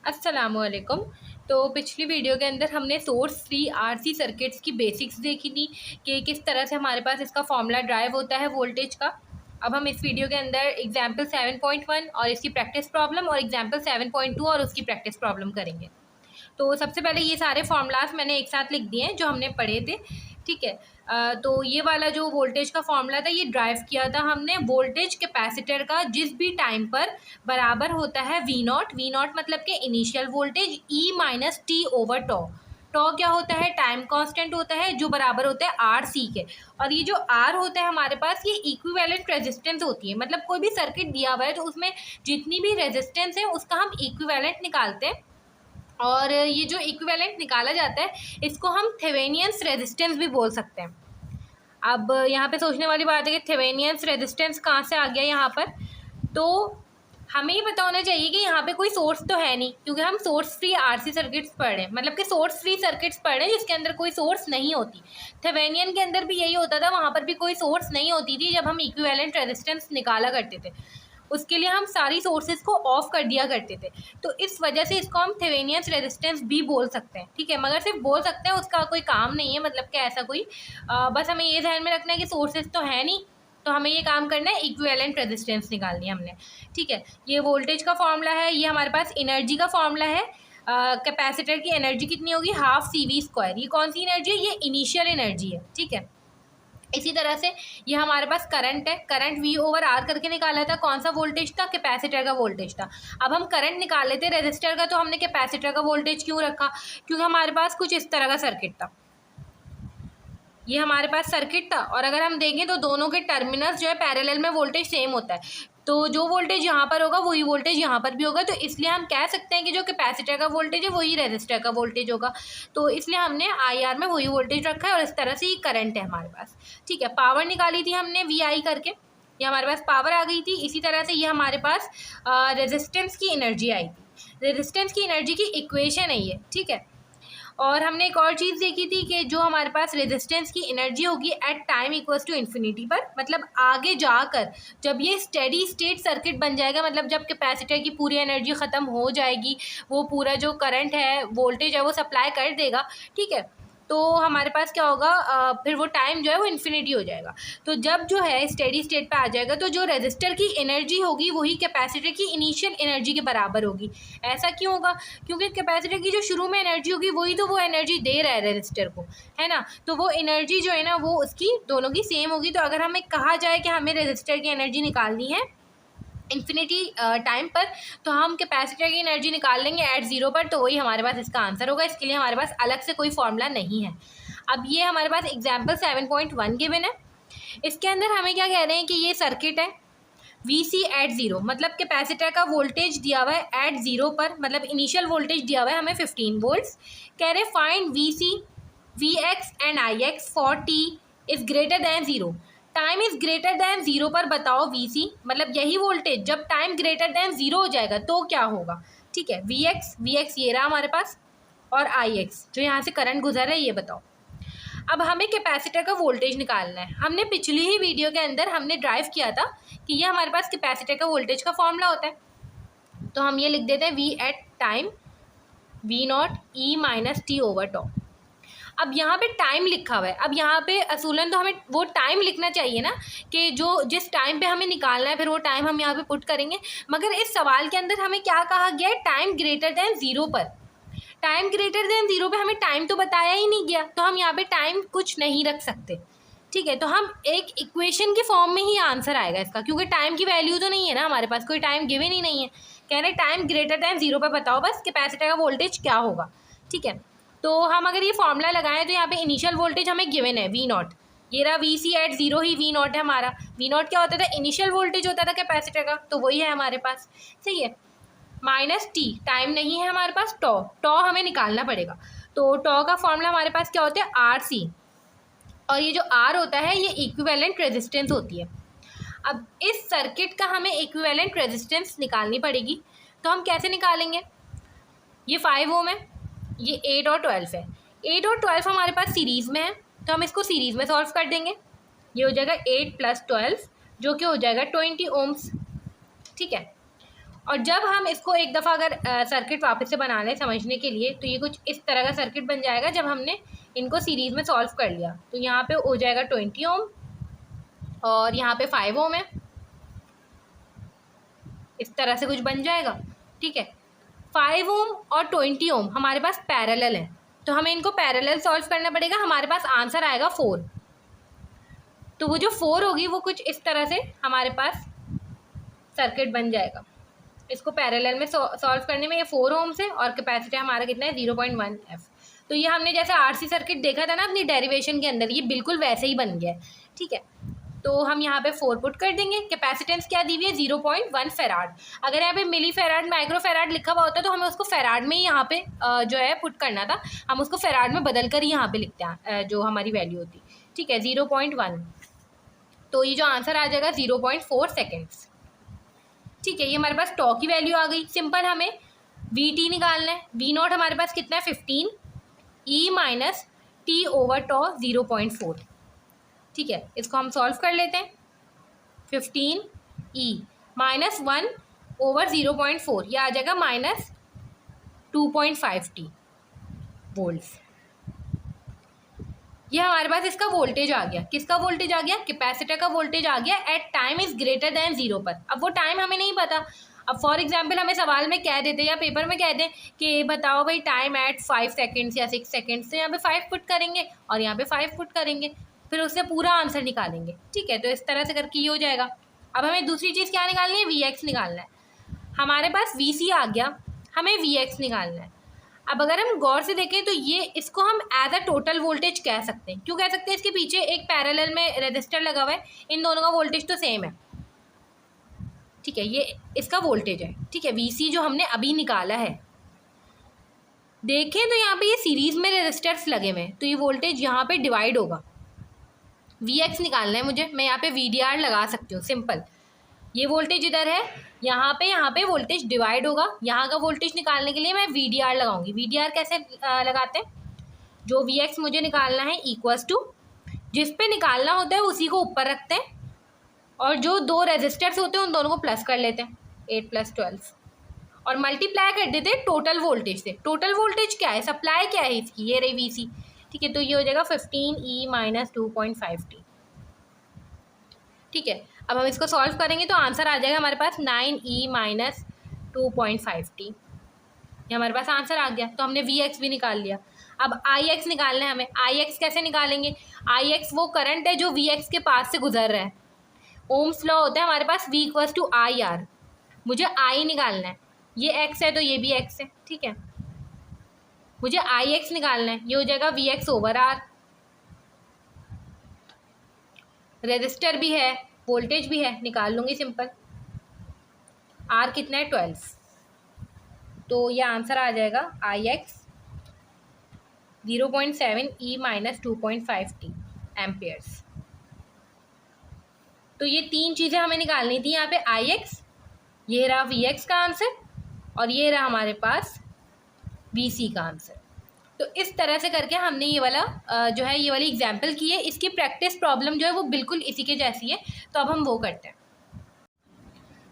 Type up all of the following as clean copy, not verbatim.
अस्सलामुअलैकुम। तो पिछली वीडियो के अंदर हमने सोर्स फ्री आरसी सर्किट्स की बेसिक्स देखी थी कि किस तरह से हमारे पास इसका फॉर्मूला ड्राइव होता है वोल्टेज का। अब हम इस वीडियो के अंदर एग्जाम्पल 7.1 और इसकी प्रैक्टिस प्रॉब्लम और एग्जाम्पल 7.2 और उसकी प्रैक्टिस प्रॉब्लम करेंगे। तो सबसे पहले ये सारे फॉर्मूलाज मैंने एक साथ लिख दिए हैं जो हमने पढ़े थे। ठीक है। तो ये वाला जो वोल्टेज का फॉर्मूला था ये ड्राइव किया था हमने वोल्टेज कैपेसिटर का जिस भी टाइम पर बराबर होता है वी नॉट मतलब के initial voltage E minus T over tau. Tau क्या होता है? टाइम कांस्टेंट होता है जो बराबर होता है आर सी के। और ये जो आर होता है हमारे पास ये इक्विवेलेंट रेजिस्टेंस होती है। मतलब कोई भी सर्किट दिया हुआ है तो उसमें जितनी भी रेजिस्टेंस है उसका हम इक्विवेलेंट निकालते हैं। और ये जो इक्विवेलेंट निकाला जाता है इसको हम थेवेनियंस रेजिस्टेंस भी बोल सकते हैं। अब यहाँ पे सोचने वाली बात है कि थेवेनियंस रेजिस्टेंस कहाँ से आ गया यहाँ पर। तो हमें ये पता होना चाहिए कि यहाँ पे कोई सोर्स तो है नहीं, क्योंकि हम सोर्स फ्री आरसी सर्किट्स पढ़ रहे हैं, मतलब कि सोर्स फ्री सर्किट्स पढ़ रहे हैं जिसके अंदर कोई सोर्स नहीं होती। थेवेनियन के अंदर भी यही होता था, वहाँ पर भी कोई सोर्स नहीं होती थी जब हम इक्विवेलेंट रेजिस्टेंस निकाला करते थे। उसके लिए हम सारी सोर्सेज को ऑफ कर दिया करते थे। तो इस वजह से इसको हम थेवेनियंस रेजिस्टेंस भी बोल सकते हैं। ठीक है, मगर सिर्फ बोल सकते हैं, उसका कोई काम नहीं है, मतलब कि ऐसा कोई बस हमें ये ध्यान में रखना है कि सोर्सेज तो है नहीं, तो हमें ये काम करना है, इक्विवेलेंट रेजिस्टेंस निकालनी है हमने। ठीक है, ये वोल्टेज का फॉर्मूला है, ये हमारे पास एनर्जी का फॉर्मूला है। कैपेसिटर की एनर्जी कितनी होगी? Half C V square. ये कौन सी एनर्जी है? ये इनिशियल एनर्जी है। ठीक है, इसी तरह से ये हमारे पास करंट है। करंट वी ओवर आर करके निकाला था। कौन सा वोल्टेज था? कैपेसिटर का वोल्टेज था। अब हम करंट निकाल लेते रेजिस्टर का, तो हमने कैपेसिटर का वोल्टेज क्यों रखा? क्योंकि हमारे पास कुछ इस तरह का सर्किट था। ये हमारे पास सर्किट था और अगर हम देखें तो दोनों के टर्मिनल्स जो है पैरेलल में वोल्टेज सेम होता है। तो जो वोल्टेज यहाँ पर होगा वही वोल्टेज यहाँ पर भी होगा। तो इसलिए हम कह सकते हैं कि जो कैपेसिटर का वोल्टेज है वही रेजिस्टर का वोल्टेज होगा। तो इसलिए हमने आई आर में वही वोल्टेज रखा है और इस तरह से ये करंट है हमारे पास। ठीक है, पावर निकाली थी हमने वी आई करके, ये हमारे पास पावर आ गई थी। इसी तरह से ये हमारे पास रेजिस्टेंस की एनर्जी आई थी। रेजिस्टेंस की एनर्जी की इक्वेशन है ये। ठीक है, और हमने एक और चीज़ देखी थी कि जो हमारे पास रेजिस्टेंस की एनर्जी होगी at time equals to infinity पर, मतलब आगे जाकर जब ये स्टेडी स्टेट सर्किट बन जाएगा, मतलब जब कैपेसिटर की पूरी एनर्जी ख़त्म हो जाएगी, वो पूरा जो करंट है वोल्टेज है वो सप्लाई कर देगा। ठीक है, तो हमारे पास क्या होगा, फिर वो टाइम जो है वो इन्फिनिटी हो जाएगा। तो जब जो है स्टेडी स्टेट पे आ जाएगा तो जो रेजिस्टर की एनर्जी होगी वही कैपेसिटर की इनिशियल एनर्जी के बराबर होगी। ऐसा क्यों होगा? क्योंकि कैपेसिटर की जो शुरू में एनर्जी होगी वही तो वो एनर्जी दे रहा है रेजिस्टर को, है ना। तो वो एनर्जी जो है ना वो उसकी दोनों की सेम होगी। तो अगर हमें कहा जाए कि हमें रेजिस्टर की एनर्जी निकालनी है इन्फिनिटी टाइम पर, तो हम कैपेसिटर की एनर्जी निकाल लेंगे एट ज़ीरो पर, तो वही हमारे पास इसका आंसर होगा। इसके लिए हमारे पास अलग से कोई फॉर्मूला नहीं है। अब ये हमारे पास एग्जाम्पल 7.1 गिवन है। इसके अंदर हमें क्या कह रहे हैं कि ये सर्किट है वी सी एट ज़ीरो, मतलब कैपेसिटर का वोल्टेज दिया हुआ है एट ज़ीरो पर, मतलब इनिशियल वोल्टेज दिया हुआ है हमें 15 वोल्ट्स। कह रहे find V C V X and I X for T is greater than zero. Time is greater than zero पर बताओ वी सी, मतलब यही वोल्टेज जब टाइम ग्रेटर दैन ज़ीरो हो जाएगा तो क्या होगा। ठीक है, वी एक्स ये रहा हमारे पास, और आई एक्स जो यहाँ से करंट गुजर रहा है ये बताओ। अब हमें कैपेसिटर का वोल्टेज निकालना है। हमने पिछली ही वीडियो के अंदर हमने ड्राइव किया था कि ये हमारे पास कैपेसिटर का वोल्टेज का फॉर्मूला होता है। तो हम ये लिख देते हैं V at time V naught E minus T over tau. अब यहाँ पे टाइम लिखा हुआ है। अब यहाँ पे असूलन तो हमें वो टाइम लिखना चाहिए ना कि जो जिस टाइम पे हमें निकालना है, फिर वो टाइम हम यहाँ पे पुट करेंगे। मगर इस सवाल के अंदर हमें क्या कहा गया है? टाइम ग्रेटर दैन ज़ीरो पर। टाइम ग्रेटर दैन ज़ीरो पे हमें टाइम तो बताया ही नहीं गया, तो हम यहाँ पे टाइम कुछ नहीं रख सकते। ठीक है, तो हम एक इक्वेशन के फॉर्म में ही आंसर आएगा इसका, क्योंकि टाइम की वैल्यू तो नहीं है ना हमारे पास, कोई टाइम गिवन ही नहीं है। कह रहे टाइम ग्रेटर दैन ज़ीरो पर बताओ बस कैपेसिटर का वोल्टेज क्या होगा। ठीक है, तो हम अगर ये फॉर्मूला लगाएं तो यहाँ पे इनिशियल वोल्टेज हमें गिवन है वी नॉट, ये रहा वी सी एट ज़ीरो ही वी नॉट है हमारा। वी नॉट क्या होता था? इनिशियल वोल्टेज होता था कैपेसिटर का, तो वही है हमारे पास। सही है, माइनस टी टाइम नहीं है हमारे पास, टॉ टॉ हमें निकालना पड़ेगा। तो टॉ का फॉर्मूला हमारे पास क्या होता है? आर सी, और ये जो आर होता है ये इक्विवेलेंट रेजिस्टेंस होती है। अब इस सर्किट का हमें इक्विवेलेंट रेजिस्टेंस निकालनी पड़ेगी, तो हम कैसे निकालेंगे? ये 5 ओम है, ये 8 और 12 है। 8 और 12 हमारे पास सीरीज़ में है, तो हम इसको सीरीज़ में सॉल्व कर देंगे। ये हो जाएगा 8 + 12 जो कि हो जाएगा 20 ओम्स। ठीक है, और जब हम इसको एक दफ़ा अगर सर्किट वापस से बना लें समझने के लिए, तो ये कुछ इस तरह का सर्किट बन जाएगा जब हमने इनको सीरीज़ में सॉल्व कर लिया। तो यहाँ पे हो जाएगा 20 ओम और यहाँ पे 5 ओम है, इस तरह से कुछ बन जाएगा। ठीक है, 5 ओम और 20 ओम हमारे पास पैरेलल है, तो हमें इनको पैरेलल सॉल्व करना पड़ेगा। हमारे पास आंसर आएगा 4। तो वो जो 4 होगी वो कुछ इस तरह से हमारे पास सर्किट बन जाएगा। इसको पैरेलल में सॉल्व करने में ये 4 ओम से, और कैपेसिटर हमारा कितना है 0.1 F। तो ये हमने जैसे RC सर्किट देखा था ना अपनी डेरिवेशन के अंदर, ये बिल्कुल वैसे ही बन गया है। ठीक है, तो हम यहाँ पे 4 पुट कर देंगे। कैपेसिटेंस क्या दी हुई है 0.1 फेराड। अगर यहाँ पे मिली फेराड माइक्रो फेराड लिखा हुआ होता तो हमें उसको फेराड में ही यहाँ पे जो है पुट करना था। हम उसको फेराड में बदल कर ही यहाँ पे लिखते हैं जो हमारी वैल्यू होती। ठीक है, 0.1, तो ये जो आंसर आ जाएगा 0.4 सेकेंड्स। ठीक है, ये हमारे पास टॉ की वैल्यू आ गई। सिंपल हमें VT निकालना है। V0 हमारे पास कितना है 15 E माइनस T ओवर टॉ 0.4। ठीक है, इसको हम सॉल्व कर लेते हैं। 15 E माइनस 1 ओवर 0.4, यह आ जाएगा माइनस 2.5 T वोल्ट्स। ये हमारे पास इसका वोल्टेज आ गया। किसका वोल्टेज आ गया? कैपेसिटर का वोल्टेज आ गया at time is greater than 0 पर। अब वो टाइम हमें नहीं पता। अब फॉर एग्जांपल हमें सवाल में कह देते या पेपर में कह दें कि बताओ भाई टाइम एट 5 सेकेंड्स या 6 सेकेंड्स, तो यहाँ पे 5 पुट करेंगे और यहाँ पे 5 पुट करेंगे, फिर उससे पूरा आंसर निकालेंगे। ठीक है, तो इस तरह से करके ये हो जाएगा। अब हमें दूसरी चीज़ क्या निकालनी है? VX निकालना है। हमारे पास VC आ गया, हमें VX निकालना है। अब अगर हम गौर से देखें तो ये इसको हम एज अ टोटल वोल्टेज कह सकते हैं। क्यों कह सकते हैं? इसके पीछे एक पैरेलल में रेजिस्टर लगा हुआ है, इन दोनों का वोल्टेज तो सेम है। ठीक है, ये इसका वोल्टेज है। ठीक है, VC जो हमने अभी निकाला है, देखें तो यहाँ पे ये सीरीज में रेजिस्टर्स लगे हुए हैं, तो ये वोल्टेज यहाँ पे डिवाइड होगा। VX निकालना है मुझे, मैं यहाँ पे VDR लगा सकती हूँ। सिंपल, ये वोल्टेज इधर है, यहाँ पे वोल्टेज डिवाइड होगा। यहाँ का वोल्टेज निकालने के लिए मैं VDR लगाऊंगी। VDR कैसे लगाते हैं? जो VX मुझे निकालना है इक्वल्स टू, जिस पे निकालना होता है उसी को ऊपर रखते हैं, और जो दो रेजिस्टर्स होते हैं उन दोनों को प्लस कर लेते हैं, 8 + 12, और मल्टीप्लाई कर देते हैं टोटल वोल्टेज से। टोटल वोल्टेज क्या है? सप्लाई क्या है इसकी? ये रही VC। ठीक है, तो ये हो जाएगा 15 E माइनस 2.5 T। ठीक है, अब हम इसको सॉल्व करेंगे तो आंसर आ जाएगा हमारे पास 9 E माइनस 2.5 T। ये हमारे पास आंसर आ गया। तो हमने VX भी निकाल लिया। अब IX निकालना है हमें। IX कैसे निकालेंगे? IX वो करंट है जो VX के पास से गुजर रहा है। ओम्स लॉ होता है हमारे पास V = IR। मुझे I निकालना है, ये X है तो ये भी X है। ठीक है, मुझे IX निकालना है, ये हो जाएगा VX/R। रेजिस्टर भी है, वोल्टेज भी है, निकाल लूँगी सिंपल। R कितना है? 12। तो ये आंसर आ जाएगा IX 0.7 E minus 2.5 T amperes. तो ये तीन चीज़ें हमें निकालनी थी यहाँ पे। IX, ये रहा VX का आंसर, और ये रहा हमारे पास VC का आंसर। तो इस तरह से करके हमने ये वाला जो है ये वाली एग्जाम्पल की है। इसकी प्रैक्टिस प्रॉब्लम जो है वो बिल्कुल इसी के जैसी है, तो अब हम वो करते हैं।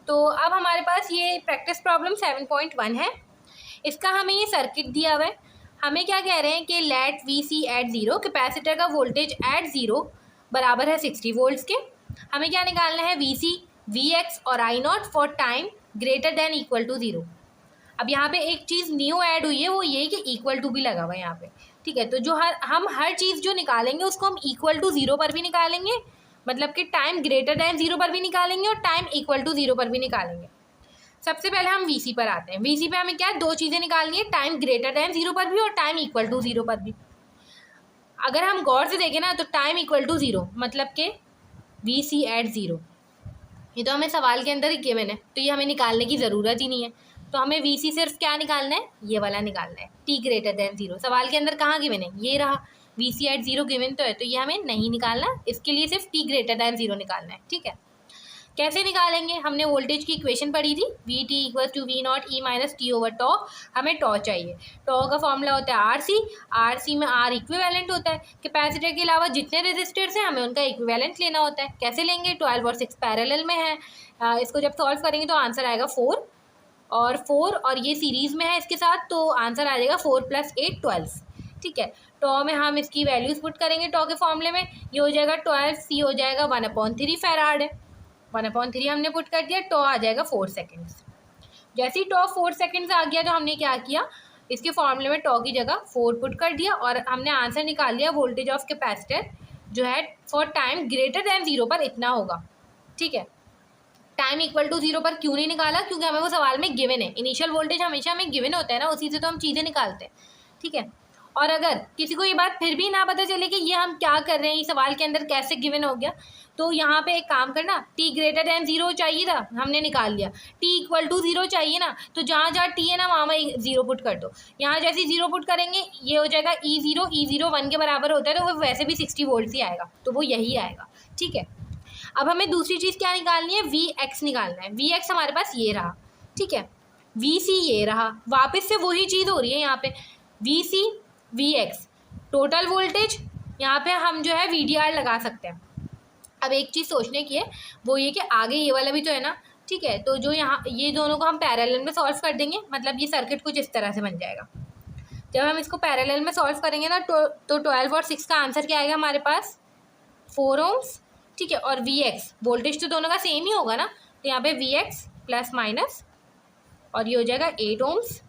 तो अब हमारे पास ये प्रैक्टिस प्रॉब्लम 7.1 है। इसका हमें ये सर्किट दिया हुआ है। हमें क्या कह रहे हैं कि लेट VC एट 0, कैपेसिटर का वोल्टेज एट 0 बराबर है 60 वोल्ट्स के। हमें क्या निकालना है? VC, VX और I0 for time greater than equal to 0। अब यहाँ पे एक चीज़ न्यू ऐड हुई है, वो ये कि इक्वल टू भी लगा हुआ है यहाँ पे। ठीक है, तो जो हम हर चीज़ जो निकालेंगे उसको हम इक्वल टू 0 पर भी निकालेंगे, मतलब कि टाइम ग्रेटर देन 0 पर भी निकालेंगे और टाइम इक्वल टू 0 पर भी निकालेंगे। सबसे पहले हम VC पर आते हैं। VC पे हमें क्या है? दो चीज़ें निकालनी है, टाइम ग्रेटर देन 0 पर भी और टाइम इक्वल टू 0 पर भी। अगर हम गौर से देखें ना तो टाइम इक्वल टू 0 मतलब कि VC एट 0, ये तो हमें सवाल के अंदर ही गिवन है, तो ये हमें निकालने की ज़रूरत ही नहीं है। तो हमें VC सिर्फ क्या निकालना है? ये वाला निकालना है, T ग्रेटर देन 0। सवाल के अंदर कहाँ गिवन है? ये रहा, VC एट 0 गिवन तो है, तो ये हमें नहीं निकालना। इसके लिए सिर्फ T ग्रेटर देन 0 निकालना है। ठीक है, कैसे निकालेंगे? हमने वोल्टेज की इक्वेशन पढ़ी थी, VT = V0 E minus T over tau. हमें टॉ चाहिए। टॉ का फॉर्मूला होता है RC। RC में R इक्विवेलेंट होता है। कैपेसिटर के अलावा जितने रेजिस्टर्स हैं हमें उनका इक्विवेलेंट लेना होता है। कैसे लेंगे? 12 और 6 पैरेलल में है। इसको जब सॉल्व करेंगे तो आंसर आएगा 4। और 4 और ये सीरीज़ में है इसके साथ, तो आंसर आ जाएगा 4 + 8 12। ठीक है, टॉ में हम इसकी वैल्यूज़ पुट करेंगे टॉ के फॉर्मूले में। ये हो जाएगा 12, सी हो जाएगा 1/3 फैराड है, 1/3 हमने पुट कर दिया, टॉ आ जाएगा 4 सेकेंड्स। जैसे ही टॉ 4 सेकेंड्स आ गया तो हमने क्या किया, इसके फॉर्मूले में टॉ की जगह 4 पुट कर दिया और हमने आंसर निकाल लिया वोल्टेज ऑफ कैपेसिटर जो है फॉर टाइम ग्रेटर देन 0 पर इतना होगा। ठीक है, टाइम इक्वल टू 0 पर क्यों नहीं निकाला, क्योंकि हमें वो सवाल में गिवन है। इनिशियल वोल्टेज हमेशा हमें गिवन होता है ना, उसी से तो हम चीज़ें निकालते हैं। ठीक है, और अगर किसी को ये बात फिर भी ना पता चले कि ये हम क्या कर रहे हैं, ये सवाल के अंदर कैसे गिवन हो गया, तो यहाँ पे एक काम करना, t ग्रेटर देन 0 चाहिए था, हमने निकाल लिया। t इक्वल टू 0 चाहिए ना, तो जहाँ जहाँ t है ना वहाँ 0 पुट कर दो। यहाँ जैसे 0 पुट करेंगे ये हो जाएगा E0 1 के बराबर होता है, तो वो वैसे भी 60 वोल्ट ही आएगा, तो वो यही आएगा। ठीक है, अब हमें दूसरी चीज़ क्या निकालनी है, Vx निकालना है। Vx हमारे पास ये रहा। ठीक है, Vc ये रहा, वापस से वही चीज़ हो रही है यहाँ पे, Vc Vx टोटल वोल्टेज, यहाँ पे हम जो है VDR लगा सकते हैं। अब एक चीज़ सोचने की है, वो ये कि आगे ये वाला भी तो है ना। ठीक है, तो जो यहाँ ये दोनों को हम पैरेलल में सॉल्व कर देंगे, मतलब ये सर्किट कुछ इस तरह से बन जाएगा। जब हम इसको पैरेलल में सॉल्व करेंगे ना तो 12 और 6 का आंसर क्या आएगा हमारे पास, 4 ohms। ठीक है, और Vx वोल्टेज तो दोनों का सेम ही होगा ना, तो यहाँ पे Vx प्लस माइनस और ये हो जाएगा 8 ohms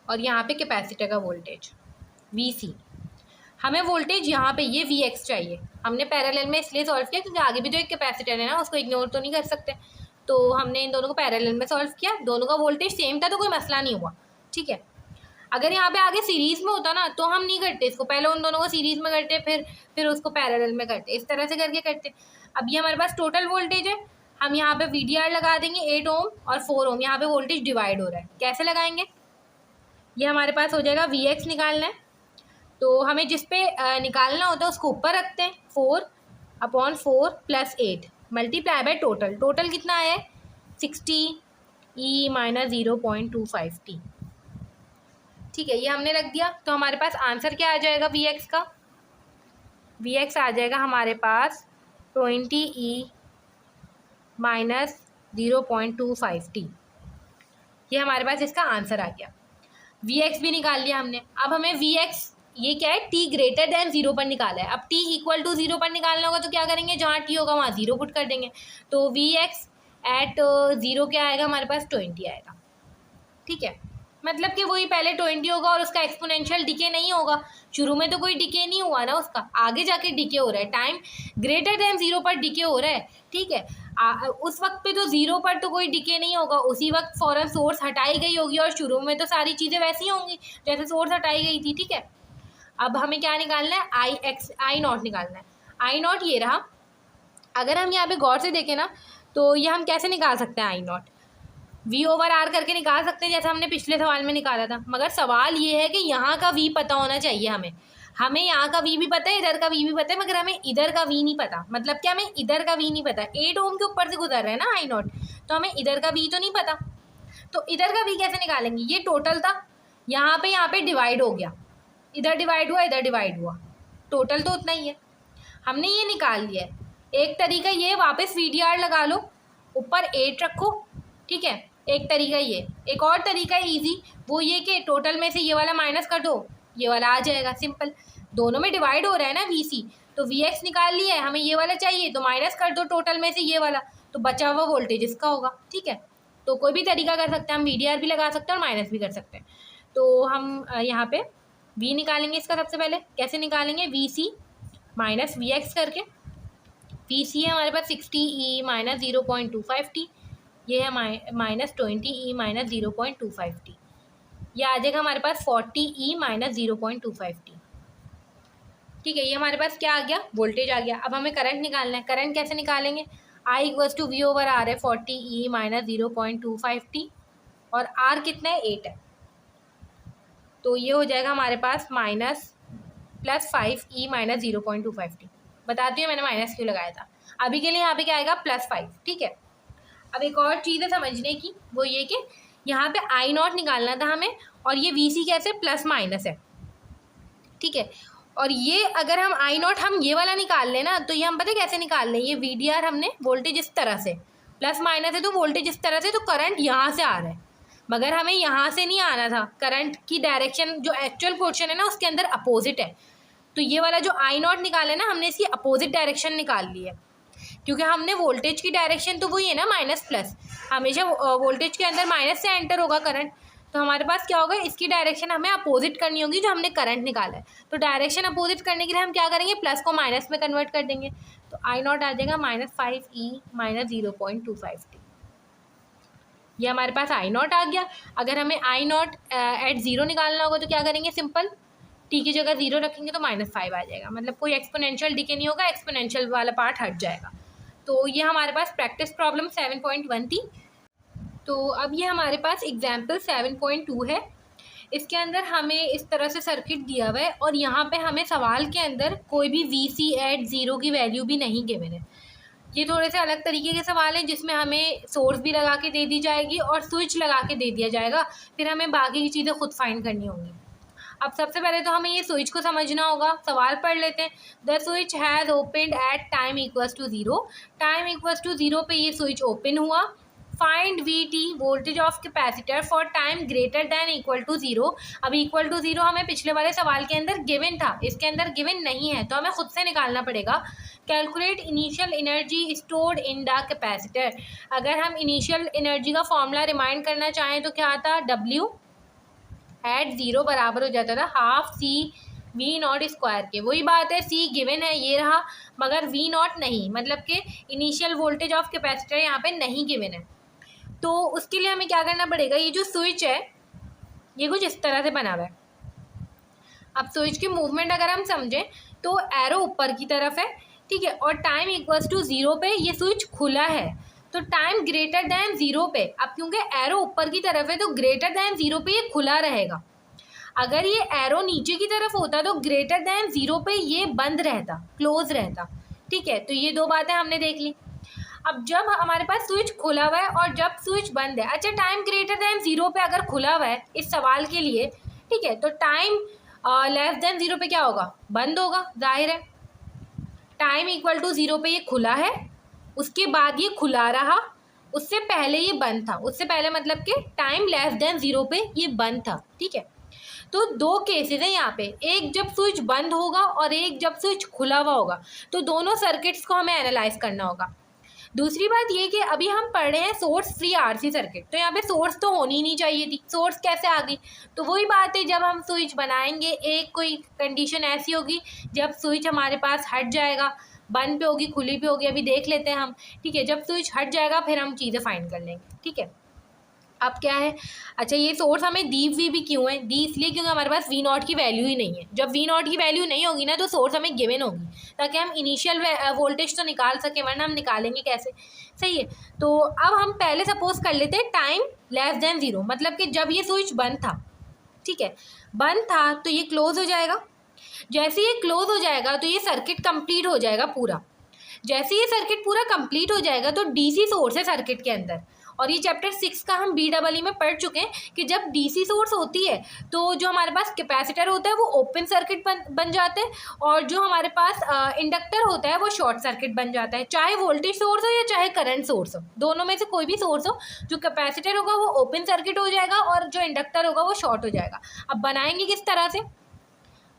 और यहाँ पे कैपेसिटर का वोल्टेज Vc। हमें वोल्टेज यहाँ पे ये Vx चाहिए, हमने पैरेलल में इसलिए सॉल्व किया क्योंकि आगे भी तो एक कैपेसिटर है ना, उसको इग्नोर तो नहीं कर सकते, तो हमने इन दोनों को पैरेलल में सॉल्व किया। दोनों का वोल्टेज सेम था तो कोई मसला नहीं हुआ। ठीक है, अगर यहाँ पे आगे सीरीज़ में होता ना तो हम नहीं करते इसको, पहले उन दोनों को सीरीज़ में करते फिर उसको पैरेलल में करते, इस तरह से करके करते। अब ये हमारे पास टोटल वोल्टेज है, हम यहाँ पे VDR लगा देंगे 8 ओम और 4 ओम, यहाँ पे वोल्टेज डिवाइड हो रहा है। कैसे लगाएंगे, ये हमारे पास हो जाएगा Vx निकालना है, तो हमें जिस पे निकालना होता है उसको ऊपर रखते हैं, 4/4 + 8 मल्टीप्लाई बाय टोटल। टोटल कितना है 60 e - 0.25t। ठीक है, ये हमने रख दिया, तो हमारे पास आंसर क्या आ जाएगा Vx का, Vx आ जाएगा हमारे पास 20 e - 0.25t। ये हमारे पास इसका आंसर आ गया। Vx भी निकाल लिया हमने। अब हमें Vx ये क्या है, t ग्रेटर देन 0 पर निकाला है। अब t इक्वल टू 0 पर निकालना होगा तो क्या करेंगे, जहाँ t होगा वहाँ 0 पुट कर देंगे, तो Vx एट 0 क्या आएगा हमारे पास 20 आएगा। ठीक है, मतलब कि वही पहले 20 होगा और उसका एक्सपोनेंशियल डिके नहीं होगा, शुरू में तो कोई डिके नहीं हुआ ना उसका, आगे जाके डिके हो रहा है, टाइम ग्रेटर देन 0 पर डिके हो रहा है। ठीक है, उस वक्त पे तो 0 पर तो कोई डिके नहीं होगा, उसी वक्त फ़ौरन सोर्स हटाई गई होगी और शुरू में तो सारी चीज़ें वैसी होंगी जैसे सोर्स हटाई गई थी। ठीक है, अब हमें क्या निकालना है, I0 निकालना है। I0 ये रहा। अगर हम यहाँ पे गौर से देखें ना तो ये हम कैसे निकाल सकते हैं, I0 V/R करके निकाल सकते हैं जैसे हमने पिछले सवाल में निकाला था, मगर सवाल ये है कि यहाँ का V पता होना चाहिए हमें यहाँ का V भी पता है, इधर का V भी पता है, मगर हमें इधर का V नहीं पता। मतलब क्या, हमें इधर का V नहीं पता, 8 ओम के ऊपर से गुजर रहे हैं ना I0, तो हमें इधर का V तो नहीं पता, तो इधर का V कैसे निकालेंगे। ये टोटल था, यहाँ पे डिवाइड हो गया, इधर डिवाइड हुआ इधर डिवाइड हुआ, टोटल तो उतना ही है, हमने ये निकाल लिया है। एक तरीका ये, वापस VDR लगा लो, ऊपर 8 रखो। ठीक है, एक तरीका ये, एक और तरीका है ईजी, वो ये कि टोटल में से ये वाला माइनस कर दो, ये वाला आ जाएगा, सिंपल। दोनों में डिवाइड हो रहा है ना Vc, तो Vx निकाल लिया है, हमें ये वाला चाहिए तो माइनस कर दो टोटल में से ये वाला, तो बचा हुआ वोल्टेज इसका होगा। ठीक है, तो कोई भी तरीका कर सकते हैं, हम VDR भी लगा सकते हैं और माइनस भी कर सकते हैं। तो हम यहाँ पे V निकालेंगे इसका, सबसे पहले कैसे निकालेंगे, Vc माइनस Vx करके। Vc है हमारे पास 60 e - 0.25t, ये है -20 e - 0.25t, ये आ जाएगा हमारे पास 40 e - 0.25t। ठीक है, ये हमारे पास क्या आ गया, वोल्टेज आ गया। अब हमें करंट निकालना है, करंट कैसे निकालेंगे, I = V/R है 40 e - 0.25t और R कितना है 8 है, तो ये हो जाएगा हमारे पास -+5 e - 0.25t। बताती हूँ मैंने माइनस क्यों लगाया था, अभी के लिए यहाँ पे क्या आएगा +5। ठीक है, अब एक और चीज़ है समझने की, वो ये कि यहाँ पे I0 निकालना था हमें और ये Vc कैसे प्लस माइनस है। ठीक है, और ये अगर हम ये वाला निकाल लें ना तो ये हम पता है कैसे निकाल लें, ये VDR हमने वोल्टेज इस तरह से प्लस माइनस है तो वोल्टेज इस तरह से, तो करंट यहाँ से आ रहा है, मगर हमें यहाँ से नहीं आना था। करंट की डायरेक्शन जो एक्चुअल पोर्शन है ना उसके अंदर अपोजिट है, तो ये वाला जो आई नॉट निकाला है ना हमने इसकी अपोजिट डायरेक्शन निकाल ली है, क्योंकि हमने वोल्टेज की डायरेक्शन तो वही है ना माइनस प्लस, हमेशा वोल्टेज के अंदर माइनस से एंटर होगा करंट, तो हमारे पास क्या होगा, इसकी डायरेक्शन हमें अपोजिट करनी होगी जो हमने करंट निकाला है। तो डायरेक्शन अपोजिट करने के लिए हम क्या करेंगे, प्लस को माइनस में कन्वर्ट कर देंगे, तो आई नॉट आ जाएगा -5e - 0.25t। ये हमारे पास आई नॉट आ गया। अगर हमें आई नॉट एट ज़ीरो निकालना होगा तो क्या करेंगे, सिंपल टी की जगह ज़ीरो रखेंगे तो -5 आ जाएगा, मतलब कोई एक्सपोनेंशियल डिके नहीं होगा, एक्सपोनेंशियल वाला पार्ट हट जाएगा। तो ये हमारे पास प्रैक्टिस प्रॉब्लम 7.1 थी। तो अब ये हमारे पास एग्जाम्पल 7.2 है। इसके अंदर हमें इस तरह से सर्किट दिया हुआ है और यहाँ पे हमें सवाल के अंदर कोई भी VC एट ज़ीरो की वैल्यू भी नहीं गिवन है। ये थोड़े से अलग तरीके के सवाल हैं जिसमें हमें सोर्स भी लगा के दे दी जाएगी और स्विच लगा के दे दिया जाएगा, फिर हमें बाकी की चीज़ें खुद फाइंड करनी होंगी। अब सबसे पहले तो हमें ये स्विच को समझना होगा। सवाल पढ़ लेते हैं। The switch has opened at time equals to zero. Time equals to zero पे ये स्विच ओपन हुआ। Find VT voltage of capacitor for time greater than equal to zero. अब इक्वल टू ज़ीरो हमें पिछले वाले सवाल के अंदर गिवन था, इसके अंदर गिवन नहीं है तो हमें खुद से निकालना पड़ेगा। Calculate initial energy stored in the capacitor. अगर हम इनिशियल एनर्जी का फॉर्मूला रिमाइंड करना चाहें तो क्या आता, W एट ज़ीरो बराबर हो जाता था हाफ C V0 स्क्वायर के। वही बात है, C गिवन है ये रहा, मगर V0 नहीं, मतलब कि इनिशियल वोल्टेज ऑफ कैपेसिटर यहाँ पे नहीं गिवन है। तो उसके लिए हमें क्या करना पड़ेगा, ये जो स्विच है ये कुछ इस तरह से बना हुआ है। अब स्विच की मूवमेंट अगर हम समझें तो एरो ऊपर की तरफ है, ठीक है, और टाइम इक्वल्स टू ज़ीरो पे ये स्विच खुला है, तो टाइम ग्रेटर दैन ज़ीरो पे, अब क्योंकि एरो ऊपर की तरफ है तो ग्रेटर दैन ज़ीरो पे ये खुला रहेगा। अगर ये एरो नीचे की तरफ होता तो ग्रेटर दैन ज़ीरो पे ये बंद रहता, क्लोज रहता, ठीक है। तो ये दो बातें हमने देख ली। अब जब हमारे पास स्विच खुला हुआ है और जब स्विच बंद है, अच्छा टाइम ग्रेटर दैन ज़ीरो पे अगर खुला हुआ है इस सवाल के लिए, ठीक है, तो टाइम लेस देन ज़ीरो पे क्या होगा, बंद होगा, जाहिर है। टाइम इक्वल टू ज़ीरो पे ये खुला है, उसके बाद ये खुला रहा, उससे पहले ये बंद था, उससे पहले मतलब कि टाइम लेस देन ज़ीरो पे ये बंद था, ठीक है। तो दो केसेस हैं यहाँ पे, एक जब स्विच बंद होगा और एक जब स्विच खुला हुआ होगा, तो दोनों सर्किट्स को हमें एनालाइज करना होगा। दूसरी बात ये कि अभी हम पढ़ रहे हैं सोर्स फ्री RC सर्किट, तो यहाँ पे सोर्स तो होनी नहीं चाहिए थी, सोर्स कैसे आ गई, तो वही बात है, जब हम स्विच बनाएंगे एक कोई कंडीशन ऐसी होगी जब स्विच हमारे पास हट जाएगा, बंद पे होगी खुली पे होगी, अभी देख लेते हैं हम, ठीक है। जब स्विच हट जाएगा फिर हम चीज़ें फाइंड कर लेंगे, ठीक है। अब क्या है, अच्छा ये सोर्स हमें दी हुई भी क्यों है, दी इसलिए क्योंकि हमारे पास V0 की वैल्यू ही नहीं है। जब V0 की वैल्यू नहीं होगी ना तो सोर्स हमें गिवन होगी, ताकि हम इनिशियल वोल्टेज तो निकाल सकें, वरना हम निकालेंगे कैसे, सही है। तो अब हम पहले सपोज कर लेते हैं टाइम लेस देन ज़ीरो, मतलब कि जब ये स्विच बंद था, ठीक है, बंद था तो ये क्लोज हो जाएगा। जैसे ये क्लोज हो जाएगा तो ये सर्किट कंप्लीट हो जाएगा पूरा। जैसे ये सर्किट पूरा कंप्लीट हो जाएगा तो DC सोर्स है सर्किट के अंदर, और ये चैप्टर 6 का हम BEE में पढ़ चुके हैं कि जब DC सोर्स होती है तो जो हमारे पास कैपेसिटर होता है वो ओपन सर्किट बन जाते हैं, और जो हमारे पास इंडक्टर होता है वो शॉर्ट सर्किट बन जाता है। चाहे वोल्टेज सोर्स हो या चाहे करंट सोर्स हो, दोनों में से कोई भी सोर्स हो, जो कैपेसिटर होगा वो ओपन सर्किट हो जाएगा और जो इंडक्टर होगा वो शॉर्ट हो जाएगा। अब बनाएंगे किस तरह से,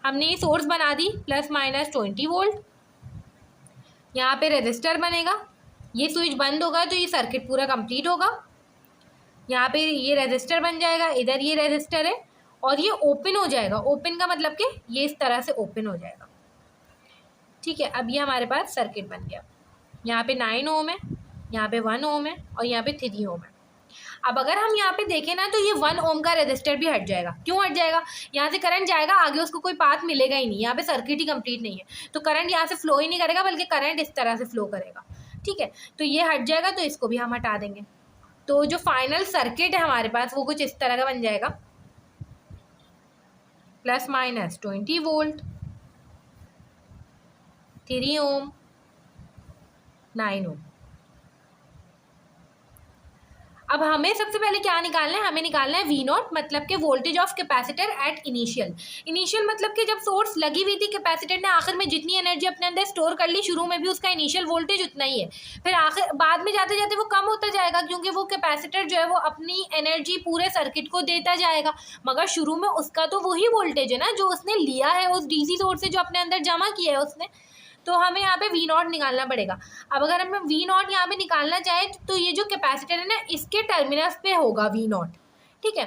हमने ये सोर्स बना दी ±20 वोल्ट, यहाँ पे रेजिस्टर बनेगा, ये स्विच बंद होगा तो ये सर्किट पूरा कंप्लीट होगा, यहाँ पे ये रेजिस्टर बन जाएगा, इधर ये रेजिस्टर है और ये ओपन हो जाएगा। ओपन का मतलब कि ये इस तरह से ओपन हो जाएगा, ठीक है। अब ये हमारे पास सर्किट बन गया। यहाँ पे 9 ओम है, यहाँ पे 1 ओम है और यहाँ पे 3 ओम है। अब अगर हम यहाँ पे देखें ना तो ये 1 ओम का रेजिस्टर भी हट जाएगा। क्यों हट जाएगा, यहाँ से करंट जाएगा, आगे उसको कोई पाथ मिलेगा ही नहीं, यहाँ पे सर्किट ही कंप्लीट नहीं है, तो करंट यहाँ से फ्लो ही नहीं करेगा, बल्कि करंट इस तरह से फ्लो करेगा, ठीक है। तो ये हट जाएगा तो इसको भी हम हटा देंगे। तो जो फाइनल सर्किट है हमारे पास वो कुछ इस तरह का बन जाएगा, ±20 वोल्ट, 3 ओम, 9 ओम। अब हमें सबसे पहले क्या निकालना है, हमें निकालना है वी नॉट, मतलब कि voltage of capacitor at initial मतलब कि जब सोर्स लगी हुई थी कैपेसिटर ने आखिर में जितनी एनर्जी अपने अंदर स्टोर कर ली, शुरू में भी उसका इनिशियल वोल्टेज उतना ही है, फिर आखिर बाद में जाते जाते वो कम होता जाएगा, क्योंकि वो कैपेसिटर जो है वो अपनी एनर्जी पूरे सर्किट को देता जाएगा, मगर शुरू में उसका तो वही वोल्टेज है ना जो उसने लिया है उस डीसी सोर्स से, जो अपने अंदर जमा किया है उसने, तो हमें यहाँ पे वी नॉट निकालना पड़ेगा। अब अगर हम वी नॉट यहाँ पे निकालना चाहें तो ये जो कैपेसिटर है ना इसके टर्मिनल्स पे होगा वी नॉट, ठीक है।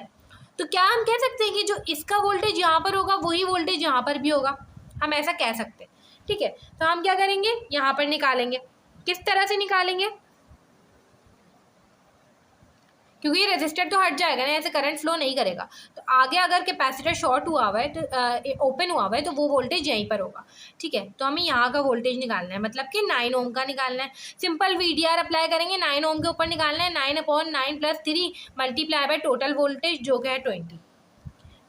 तो क्या हम कह सकते हैं कि जो इसका वोल्टेज यहाँ पर होगा वही वोल्टेज यहाँ पर भी होगा, हम ऐसा कह सकते हैं, ठीक है। तो हम क्या करेंगे, यहाँ पर निकालेंगे, किस तरह से निकालेंगे, क्योंकि ये रेजिस्टर तो हट जाएगा ना, ऐसे करंट फ्लो नहीं करेगा, तो आगे अगर कैपेसिटर शॉर्ट हुआ हुआ है तो ओपन हुआ हुआ है तो वो वोल्टेज यहीं पर होगा, ठीक है। तो हमें यहाँ का वोल्टेज निकालना है, मतलब कि 9 ओम का निकालना है। सिंपल VDR अप्लाई करेंगे, 9 ओम के ऊपर निकालना है, 9/9 + 3 मल्टीप्लाई बाय टोटल वोल्टेज जो कि है 20,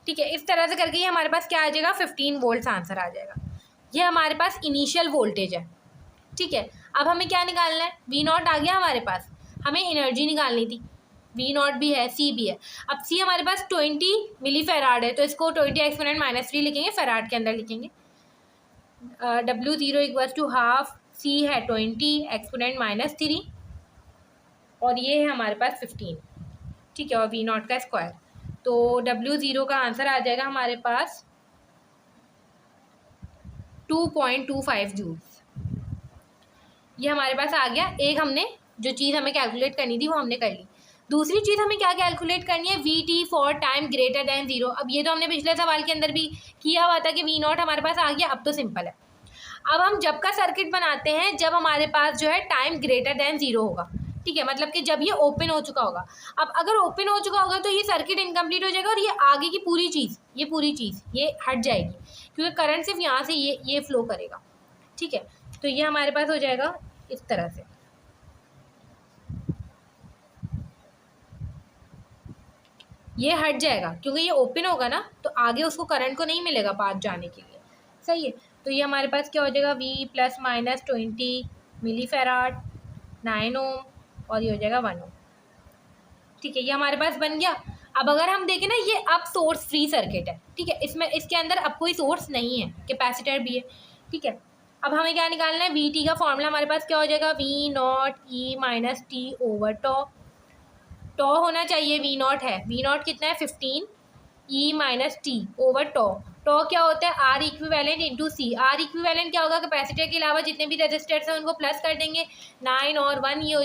ठीक है। इस तरह से करके ये हमारे पास क्या आ जाएगा, 15 वोल्ट आंसर आ जाएगा। ये हमारे पास इनिशियल वोल्टेज है, ठीक है। अब हमें क्या निकालना है, वी नॉट आ गया हमारे पास, हमें एनर्जी निकालनी थी, वी नॉट भी है, सी भी है। अब सी हमारे पास 20 मिली फेराड है, तो इसको 20 एक्सपोनेंट -3 लिखेंगे, फेराड के अंदर लिखेंगे। W0 = हाफ, सी है 20 एक्सपोनेंट -3 और ये है हमारे पास 15, ठीक है, और वी नॉट का स्क्वायर, तो W0 का आंसर आ जाएगा हमारे पास 2.25 जूल्स। ये हमारे पास आ गया। एक हमने जो चीज़ हमें कैलकुलेट करनी थी वो हमने कर ली। दूसरी चीज़ हमें क्या कैलकुलेट करनी है, VT for time greater than 0। अब ये तो हमने पिछले सवाल के अंदर भी किया हुआ था कि वी नॉट हमारे पास आ गया। अब तो सिंपल है, अब हम जब का सर्किट बनाते हैं जब हमारे पास जो है टाइम ग्रेटर देन 0 होगा, ठीक है, मतलब कि जब ये ओपन हो चुका होगा। अब अगर ओपन हो चुका होगा तो ये सर्किट इनकम्प्लीट हो जाएगा और ये आगे की पूरी चीज़ ये हट जाएगी, क्योंकि करंट सिर्फ यहाँ से ये फ्लो करेगा, ठीक है। तो ये हमारे पास हो जाएगा इस तरह से, ये हट जाएगा क्योंकि ये ओपन होगा ना, तो आगे उसको करंट को नहीं मिलेगा पाथ जाने के लिए, सही है। तो ये हमारे पास क्या हो जाएगा, V ± 20 मिली फेराड, 9 ओम और ये हो जाएगा 1 ओम, ठीक है, ये हमारे पास बन गया। अब अगर हम देखें ना, ये अब सोर्स फ्री सर्किट है, ठीक है, इसमें इसके अंदर अब कोई सोर्स नहीं है, कैपेसिटर भी है, ठीक है। अब हमें क्या निकालना है, VT का फॉर्मूला हमारे पास क्या हो जाएगा, V0 E - T/τ, टॉ होना चाहिए, वी नॉट है, वी नॉट कितना है 15 E - T/τ। टॉ क्या होता है, R इक्विवेलेंट इंटू सी। R इक्विवेलेंट क्या होगा, कैपेसिटर के अलावा जितने भी रेजिस्टर्स हैं उनको प्लस कर देंगे, 9 और 1 ये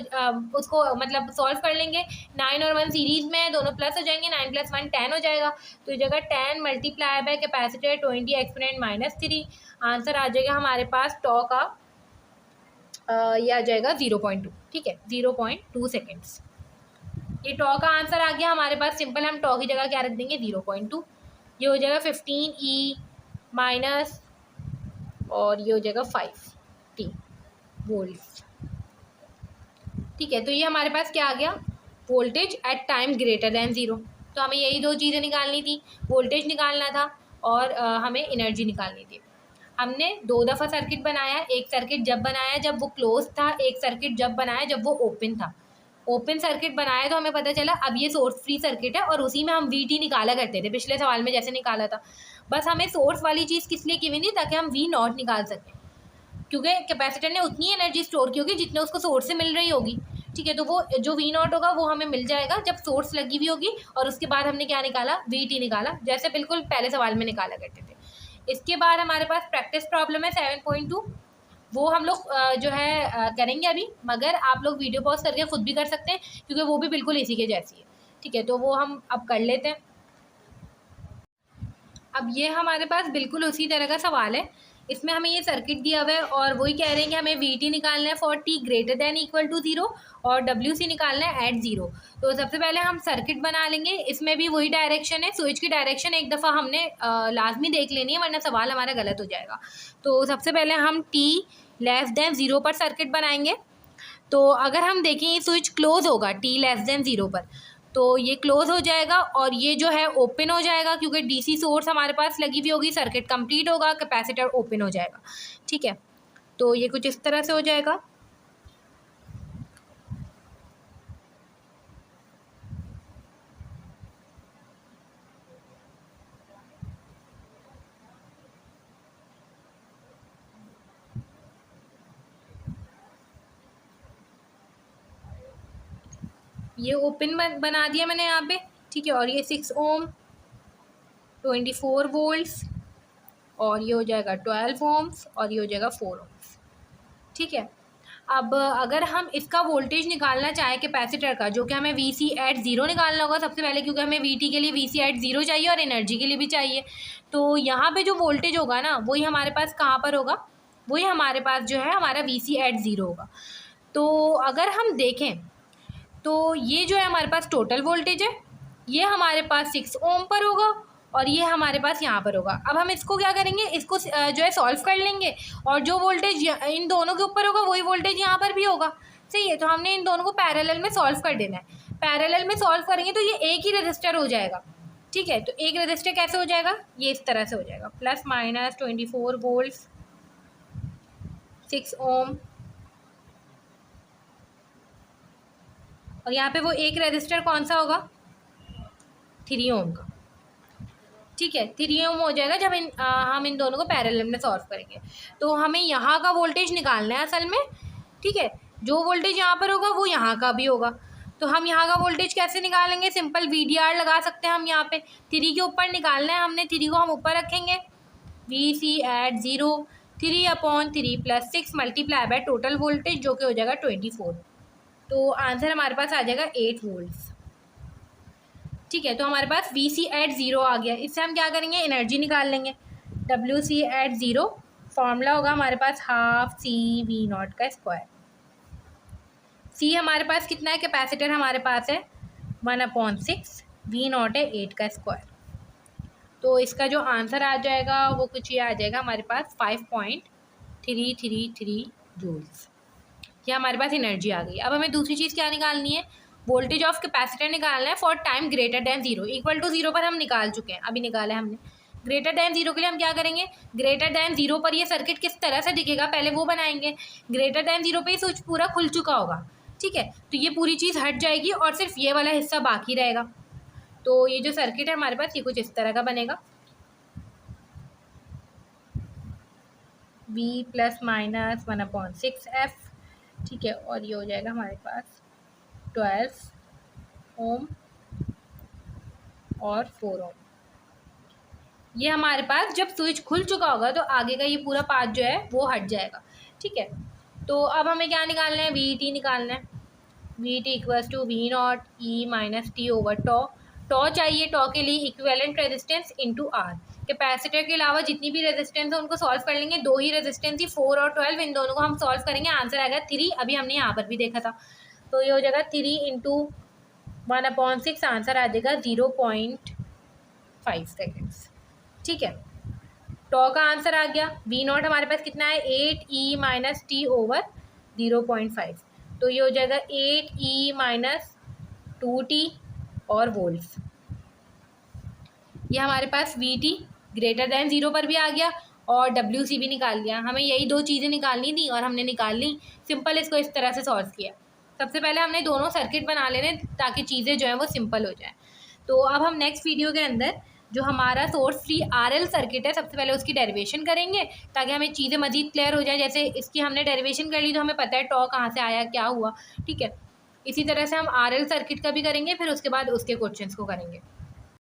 उसको मतलब सॉल्व कर लेंगे, 9 और 1 सीरीज में है, दोनों प्लस हो जाएंगे, 9 + 1 10 हो जाएगा, तो ये जगह 10 multiply by capacitor 20 exponent -3, answer आ जाएगा हमारे पास टॉ का ये आ जाएगा 0.2, ठीक है, 0.2 सेकेंड्स। ये टॉ का आंसर आ गया हमारे पास। सिंपल हम टॉ की जगह क्या रख देंगे, 0.2, ये हो जाएगा 15 E माइनस और ये हो जाएगा 5T वोल्ट, ठीक है। तो ये हमारे पास क्या आ गया, voltage at time greater than 0। तो हमें यही दो चीज़ें निकालनी थी, वोल्टेज निकालना था और हमें एनर्जी निकालनी थी। हमने 2 दफ़ा सर्किट बनाया, एक सर्किट जब बनाया जब वो क्लोज था, एक सर्किट जब बनाया जब वो ओपन था। ओपन सर्किट बनाया तो हमें पता चला अब ये सोर्स फ्री सर्किट है और उसी में हम VT निकाला करते थे, पिछले सवाल में जैसे निकाला था। बस हमें सोर्स वाली चीज़ किस लिए की हुई थी, ताकि हम V नॉट निकाल सकें, क्योंकि कैपेसिटर ने उतनी एनर्जी स्टोर की होगी जितने उसको सोर्स से मिल रही होगी, ठीक है। तो वो जो V नॉट होगा वो हमें मिल जाएगा जब सोर्स लगी हुई होगी, और उसके बाद हमने क्या निकाला, VT निकाला, जैसे बिल्कुल पहले सवाल में निकाला करते थे। इसके बाद हमारे पास प्रैक्टिस प्रॉब्लम है 7.2, वो हम लोग जो है करेंगे अभी, मगर आप लोग वीडियो पॉज करके खुद भी कर सकते हैं क्योंकि वो भी बिल्कुल इसी के जैसी है, ठीक है। तो वो हम अब कर लेते हैं। अब ये हमारे पास बिल्कुल उसी तरह का सवाल है, इसमें हमें ये सर्किट दिया हुआ है और वही कह रहे हैं कि हमें VT निकालना है for T greater than equal to 0 और WC निकालना है एट 0। तो सबसे पहले हम सर्किट बना लेंगे, इसमें भी वही डायरेक्शन है, स्विच की डायरेक्शन एक दफ़ा हमने लाजमी देख लेनी है वरना सवाल हमारा गलत हो जाएगा। तो सबसे पहले हम T < 0 पर सर्किट बनाएंगे। तो अगर हम देखें ये स्विच क्लोज होगा T < 0 पर, तो ये क्लोज हो जाएगा और ये जो है ओपन हो जाएगा क्योंकि DC सोर्स हमारे पास लगी हुई होगी, सर्किट कंप्लीट होगा, कैपेसिटर ओपन हो जाएगा, ठीक है। तो ये कुछ इस तरह से हो जाएगा। ये ओपन बना दिया मैंने यहाँ पे, ठीक है। और ये 6 ओम 24 वोल्ट्स, और ये हो जाएगा 12 ओम्स, और ये हो जाएगा 4 ओम्स, ठीक है। अब अगर हम इसका वोल्टेज निकालना चाहें कैपेसिटर का, जो कि हमें वी सी एट ज़ीरो निकालना होगा सबसे पहले, क्योंकि हमें वी टी के लिए वी सी एट ज़ीरो चाहिए और एनर्जी के लिए भी चाहिए। तो यहाँ पे जो वोल्टेज होगा ना, वही हमारे पास कहाँ पर होगा, वही हमारे पास जो है हमारा वी सी एट ज़ीरो होगा। तो अगर हम देखें तो ये जो है हमारे पास टोटल वोल्टेज है, ये हमारे पास 6 ओम पर होगा, और ये हमारे पास यहाँ पर होगा। अब हम इसको क्या करेंगे, इसको जो है सॉल्व कर लेंगे, और जो वोल्टेज इन दोनों के ऊपर होगा वही वोल्टेज यहाँ पर भी होगा, सही है। तो हमने इन दोनों को पैरेलल में सॉल्व कर देना है। पैरेलल में सॉल्व करेंगे तो ये एक ही रजिस्टर हो जाएगा, ठीक है। तो एक रजिस्टर कैसे हो जाएगा, ये इस तरह से हो जाएगा, प्लस माइनस 24 वोल्ट 6 ओम, और यहाँ पे वो एक रजिस्टर कौन सा होगा, 3 ओम का, ठीक है। 3 ओम हो जाएगा जब हम इन दोनों को पैरेलल में सॉल्व करेंगे। तो हमें यहाँ का वोल्टेज निकालना है असल में, ठीक है। जो वोल्टेज यहाँ पर होगा वो यहाँ का भी होगा। तो हम यहाँ का वोल्टेज कैसे निकालेंगे, सिंपल VDR लगा सकते हैं हम यहाँ पे। 3 के ऊपर निकालना है हमने, 3 को हम ऊपर रखेंगे, V C at zero 3/3 + 6 multiply by total voltage, जो कि हो जाएगा 24। तो आंसर हमारे पास आ जाएगा 8 वोल्ट्स, ठीक है। तो हमारे पास वी सी एट ज़ीरो आ गया। इससे हम क्या करेंगे, एनर्जी निकाल लेंगे। W C at zero formula होगा हमारे पास ½ CV0 का स्क्वायर। सी हमारे पास कितना है, कैपेसिटर हमारे पास है 1/6, V0 है 8 का स्क्वायर। तो इसका जो आंसर आ जाएगा वो कुछ ये आ जाएगा हमारे पास 5.333 जूल्स। ये हमारे पास एनर्जी आ गई। अब हमें दूसरी चीज़ क्या निकालनी है, वोल्टेज ऑफ कैपेसिटर निकालना है for time greater than zero. Equal to zero पर हम निकाल चुके हैं, अभी निकाला है हमने। ग्रेटर देन ज़ीरो के लिए हम क्या करेंगे, ग्रेटर देन ज़ीरो पर ये सर्किट किस तरह से दिखेगा पहले वो बनाएंगे। ग्रेटर देन ज़ीरो पे ही स्विच पूरा खुल चुका होगा, ठीक है। तो ये पूरी चीज़ हट जाएगी और सिर्फ ये वाला हिस्सा बाकी रहेगा। तो ये जो सर्किट है हमारे पास ये कुछ इस तरह का बनेगा, V ± 1/6F, ठीक है। और ये हो जाएगा हमारे पास 12 ओम और 4 ओम। ये हमारे पास जब स्विच खुल चुका होगा तो आगे का ये पूरा पार्ट जो है वो हट जाएगा, ठीक है। तो अब हमें क्या निकालना है, VT निकालना है। VT = V0 E - T/τ। टॉ चाहिए, टॉ के लिए equivalent resistance into R। Capacitor के अलावा जितनी भी रेजिस्टेंस है उनको सॉल्व कर लेंगे। दो ही रेजिस्टेंस थी, 4 और 12, इन दोनों को हम सॉल्व करेंगे, आंसर आएगा 3। अभी हमने यहाँ पर भी देखा था। तो ये हो जाएगा 3 × 1/6, आंसर आ जाएगा 0.5 सेकेंड्स, ठीक है। टॉ का आंसर आ गया। V0 हमारे पास कितना है, 8E - T/0.5। तो ये हो जाएगा 8E - 2T और वोल्ट्स। ये हमारे पास VT ग्रेटर देन ज़ीरो पर भी आ गया और WC भी निकाल लिया। हमें यही दो चीज़ें निकालनी थी और हमने निकाल ली। सिंपल इसको इस तरह से सॉल्व किया। सबसे पहले हमने दोनों सर्किट बना लेने ताकि चीज़ें जो हैं वो सिंपल हो जाए। तो अब हम नेक्स्ट वीडियो के अंदर जो हमारा सोर्स फ्री RL सर्किट है, सबसे पहले उसकी डेरिवेशन करेंगे ताकि हमें चीज़ें मज़ीद क्लियर हो जाए। जैसे इसकी हमने डेरिवेशन कर ली तो हमें पता है टॉ कहाँ से आया, क्या हुआ, ठीक है। इसी तरह से हम RL सर्किट का भी करेंगे, फिर उसके बाद उसके क्वेश्चंस को करेंगे।